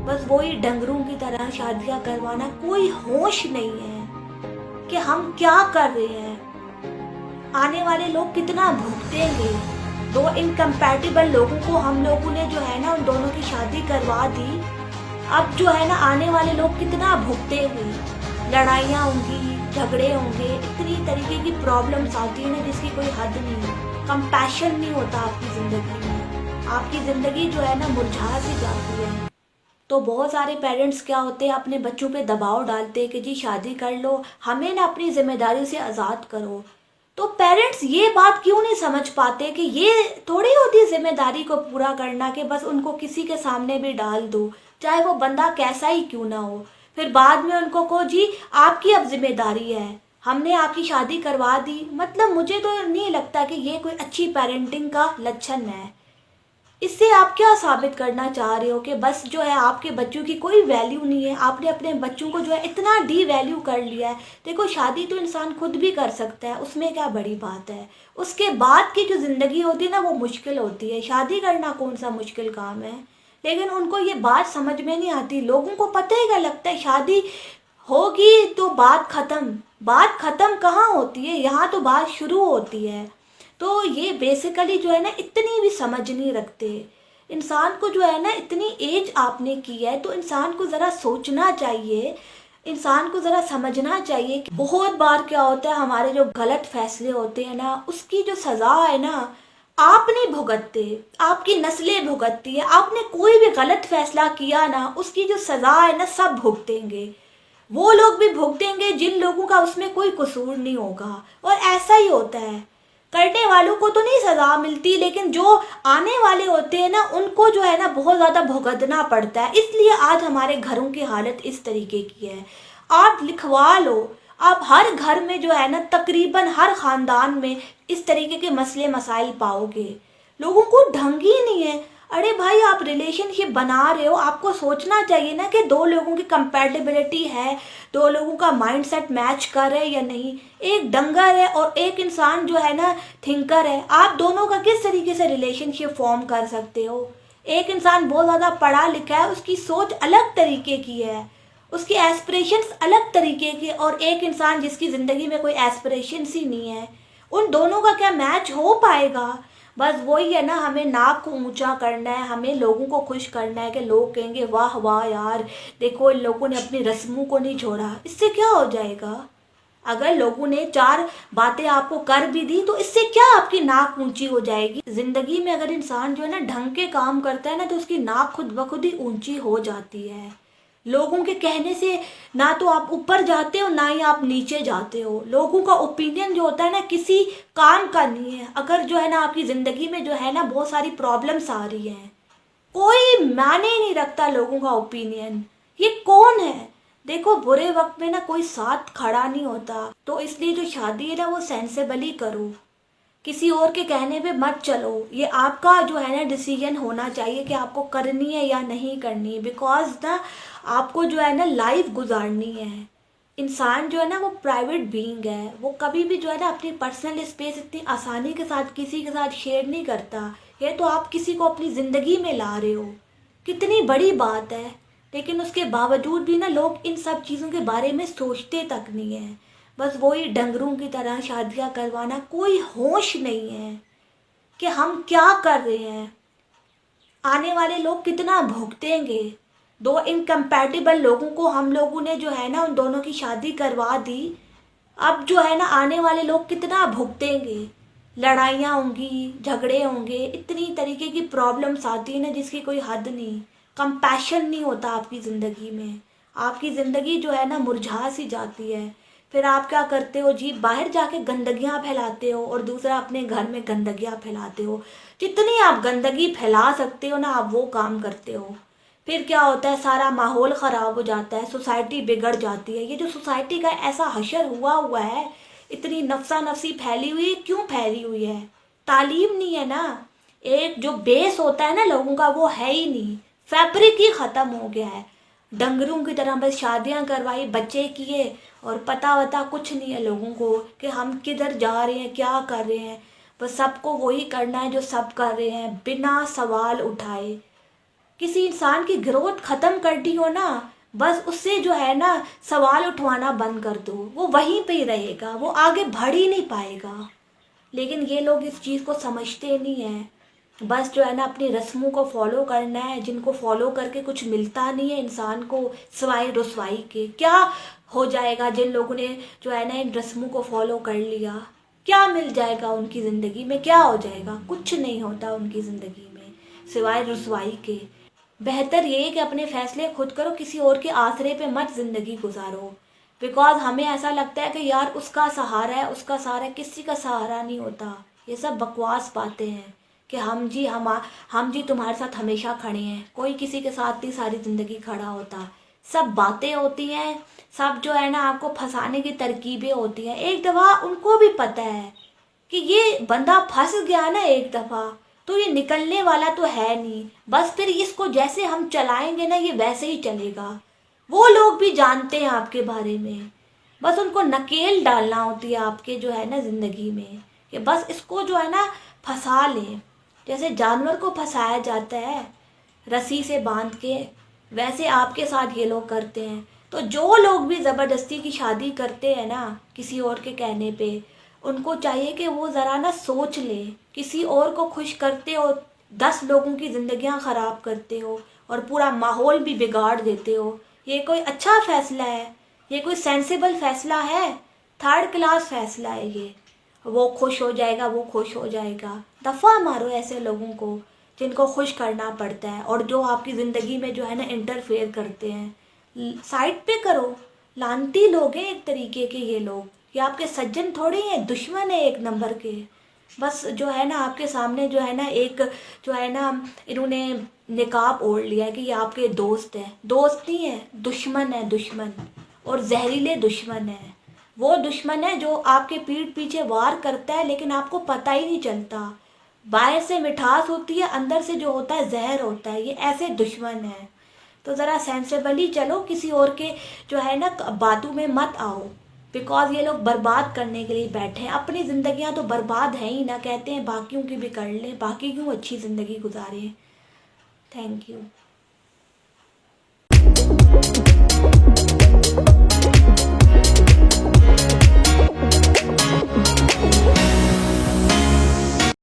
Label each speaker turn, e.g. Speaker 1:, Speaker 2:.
Speaker 1: बस वही डंगरों की तरह शादियां करवाना, कोई होश नहीं है कि हम क्या कर रहे हैं। आने वाले लोग कितना भुगतेंगे। दो इनकम्पैटिबल लोगों को हम लोगों ने जो है ना उन दोनों की शादी करवा दी। अब जो है ना आने वाले लोग कितना भुगतेंगे। लड़ाइयाँ होंगी, झगड़े होंगे, इतनी तरीके की प्रॉब्लम्स आती है ना जिसकी कोई हद नहीं। कंपैशन नहीं होता आपकी ज़िंदगी में। आपकी ज़िंदगी जो है ना मुरझा सी जाती है। तो बहुत सारे पेरेंट्स क्या होते हैं, अपने बच्चों पे दबाव डालते हैं कि जी शादी कर लो, हमें ना अपनी जिम्मेदारी से आज़ाद करो। तो पेरेंट्स ये बात क्यों नहीं समझ पाते कि ये थोड़ी होती है जिम्मेदारी को पूरा करना कि बस उनको किसी के सामने भी डाल दो, चाहे वो बंदा कैसा ही क्यों ना हो। फिर बाद में उनको कहो जी आपकी अब जिम्मेदारी है, हमने आपकी शादी करवा दी। मतलब मुझे तो नहीं लगता कि ये कोई अच्छी पेरेंटिंग का लक्षण है। इससे आप क्या साबित करना चाह रहे हो कि बस जो है आपके बच्चों की कोई वैल्यू नहीं है, आपने अपने बच्चों को जो है इतना डी वैल्यू कर लिया है। देखो शादी तो इंसान खुद भी कर सकता है, उसमें क्या बड़ी बात है। उसके बाद की जो ज़िंदगी होती है ना वो मुश्किल होती है। शादी करना कौन सा मुश्किल काम है, लेकिन उनको ये बात समझ में नहीं आती। लोगों को पता ही क्या लगता है शादी होगी तो बात ख़त्म। बात ख़त्म कहाँ होती है, यहाँ तो बात शुरू होती है। तो ये बेसिकली जो है ना इतनी भी समझ नहीं रखते। इंसान को जो है ना इतनी एज आपने की है तो इंसान को ज़रा सोचना चाहिए, इंसान को ज़रा समझना चाहिए कि बहुत बार क्या होता है हमारे जो गलत फैसले होते हैं ना उसकी जो सज़ा है ना आप नहीं भुगतते, आपकी नस्लें भुगतती है। आपने कोई भी गलत फैसला किया ना उसकी जो सज़ा है ना सब भुगतेंगे। वो लोग भी भुगतेंगे जिन लोगों का उसमें कोई कसूर नहीं होगा। और ऐसा ही होता है, करने वालों को तो नहीं सजा मिलती, लेकिन जो आने वाले होते हैं ना उनको जो है ना बहुत ज़्यादा भुगतना पड़ता है। इसलिए आज हमारे घरों की हालत इस तरीके की है। आप लिखवा लो, आप हर घर में जो है ना तकरीबन हर ख़ानदान में इस तरीके के मसले मसाइल पाओगे। लोगों को ढंग ही नहीं है। अरे भाई आप रिलेशनशिप बना रहे हो, आपको सोचना चाहिए ना कि दो लोगों की कंपैटिबिलिटी है, दो लोगों का माइंडसेट मैच कर रहे है या नहीं। एक डंगर है और एक इंसान जो है ना थिंकर है, आप दोनों का किस तरीके से रिलेशनशिप फॉर्म कर सकते हो। एक इंसान बहुत ज़्यादा पढ़ा लिखा है, उसकी सोच अलग तरीके की है, उसकी एस्पिरेशंस अलग तरीके की, और एक इंसान जिसकी ज़िंदगी में कोई एस्पिरेशंस ही नहीं है। उन दोनों का क्या मैच हो पाएगा। बस वही है ना, हमें नाक को ऊंचा करना है, हमें लोगों को खुश करना है कि लोग कहेंगे वाह वाह यार देखो इन लोगों ने अपनी रस्मों को नहीं छोड़ा। इससे क्या हो जाएगा। अगर लोगों ने चार बातें आपको कर भी दी तो इससे क्या आपकी नाक ऊंची हो जाएगी। जिंदगी में अगर इंसान जो है ना ढंग के काम करता है ना तो उसकी नाक खुद ब खुद ही ऊंची हो जाती है। लोगों के कहने से ना तो आप ऊपर जाते हो ना ही आप नीचे जाते हो। लोगों का ओपिनियन जो होता है ना किसी काम का नहीं है। अगर जो है ना आपकी ज़िंदगी में जो है ना बहुत सारी प्रॉब्लम्स आ रही हैं, कोई माने ही नहीं रखता लोगों का ओपिनियन। ये कौन है। देखो बुरे वक्त में ना कोई साथ खड़ा नहीं होता, तो इसलिए जो शादी है ना वो सेंसेबली करो, किसी और के कहने पे मत चलो। ये आपका जो है ना डिसीजन होना चाहिए कि आपको करनी है या नहीं करनी। बिकॉज ना आपको जो है ना लाइफ गुजारनी है। इंसान जो है ना वो प्राइवेट बीइंग है, वो कभी भी जो है ना अपनी पर्सनल स्पेस इतनी आसानी के साथ किसी के साथ शेयर नहीं करता। ये तो आप किसी को अपनी ज़िंदगी में ला रहे हो, कितनी बड़ी बात है। लेकिन उसके बावजूद भी ना लोग इन सब चीज़ों के बारे में सोचते तक नहीं है। बस वही डंगरों की तरह शादियां करवाना, कोई होश नहीं है कि हम क्या कर रहे हैं। आने वाले लोग कितना भुगतेंगे। दो इनकम्पैटिबल लोगों को हम लोगों ने जो है ना उन दोनों की शादी करवा दी। अब जो है ना आने वाले लोग कितना भुगतेंगे। लड़ाइयाँ होंगी, झगड़े होंगे, इतनी तरीके की प्रॉब्लम्स आती है ना जिसकी कोई हद नहीं। कंपैशन नहीं होता आपकी ज़िंदगी में। आपकी ज़िंदगी जो है ना मुरझा सी जाती है। फिर आप क्या करते हो जी, बाहर जाके गंदगियाँ फैलाते हो और दूसरा अपने घर में गंदगियाँ फैलाते हो। जितनी आप गंदगी फैला सकते हो ना आप वो काम करते हो। फिर क्या होता है, सारा माहौल ख़राब हो जाता है, सोसाइटी बिगड़ जाती है। ये जो सोसाइटी का ऐसा हशर हुआ हुआ है, इतनी नफसा नफसी फैली हुई है, क्यों फैली हुई है। तालीम नहीं है ना। एक जो बेस होता है ना लोगों का वो है ही नहीं, फैब्रिक ही ख़त्म हो गया है। डंगरों की तरह बस शादियां करवाई, बच्चे किए, और पता वता कुछ नहीं है लोगों को कि हम किधर जा रहे हैं, क्या कर रहे हैं। बस सबको वही करना है जो सब कर रहे हैं बिना सवाल उठाए। किसी इंसान की ग्रोथ ख़त्म कर दी हो ना, बस उससे जो है ना सवाल उठवाना बंद कर दो, वो वहीं पे ही रहेगा, वो आगे बढ़ ही नहीं पाएगा। लेकिन ये लोग इस चीज़ को समझते नहीं हैं। बस जो है ना अपनी रस्मों को फॉलो करना है, जिनको फॉलो करके कुछ मिलता नहीं है इंसान को सिवाय रुसवाई के। क्या हो जाएगा जिन लोगों ने जो है ना इन रस्मों को फॉलो कर लिया? क्या मिल जाएगा उनकी ज़िंदगी में? क्या हो जाएगा? कुछ नहीं होता उनकी ज़िंदगी में सिवाय रुसवाई के। बेहतर ये है कि अपने फैसले खुद करो, किसी और के आसरे पे मत ज़िंदगी गुजारो। बिकॉज हमें ऐसा लगता है कि यार उसका सहारा है, उसका सहारा है। किसी का सहारा नहीं होता। ये सब बकवास बातें हैं कि हम जी तुम्हारे साथ हमेशा खड़े हैं। कोई किसी के साथ नहीं सारी ज़िंदगी खड़ा होता। सब बातें होती हैं, सब जो है ना आपको फंसाने की तरकीबें होती हैं। एक दफ़ा उनको भी पता है कि ये बंदा फंस गया ना एक दफ़ा, तो ये निकलने वाला तो है नहीं। बस फिर इसको जैसे हम चलाएंगे ना ये वैसे ही चलेगा। वो लोग भी जानते हैं आपके बारे में, बस उनको नकेल डालना होती है आपके जो है ना ज़िंदगी में, कि बस इसको जो है ना फंसा लें। जैसे जानवर को फंसाया जाता है रस्सी से बांध के, वैसे आपके साथ ये लोग करते हैं। तो जो लोग भी ज़बरदस्ती की शादी करते हैं ना किसी और के कहने पे, उनको चाहिए कि वो ज़रा ना सोच ले। किसी और को खुश करते हो, 10 लोगों की ज़िंदगियां ख़राब करते हो और पूरा माहौल भी बिगाड़ देते हो। ये कोई अच्छा फ़ैसला है? ये कोई सेंसिबल फ़ैसला है? थर्ड क्लास फ़ैसला है ये। वो खुश हो जाएगा, वो खुश हो जाएगा। दफ़ा मारो ऐसे लोगों को जिनको खुश करना पड़ता है और जो आपकी ज़िंदगी में जो है ना इंटरफेयर करते हैं। साइड पे करो। लानती लोग हैं एक तरीके के ये लोग। ये आपके सज्जन थोड़े हैं, दुश्मन है एक नंबर के। बस जो है ना आपके सामने जो है ना एक जो है ना इन्होंने निकाब ओढ़ लिया है कि ये आपके दोस्त हैं। दोस्त नहीं है, दुश्मन है, दुश्मन। और जहरीले दुश्मन है। वो दुश्मन है जो आपके पीठ पीछे वार करता है लेकिन आपको पता ही नहीं चलता। बाहर से मिठास होती है, अंदर से जो होता है जहर होता है। ये ऐसे दुश्मन है। तो ज़रा सेंसेबली चलो, किसी और के जो है ना बातों में मत आओ। बिकॉज ये लोग बर्बाद करने के लिए बैठे हैं। अपनी ज़िंदगियां तो बर्बाद हैं ही ना, कहते हैं बाकियों की भी कर लें, बाकी क्यों अच्छी ज़िंदगी गुजारें। Thank you.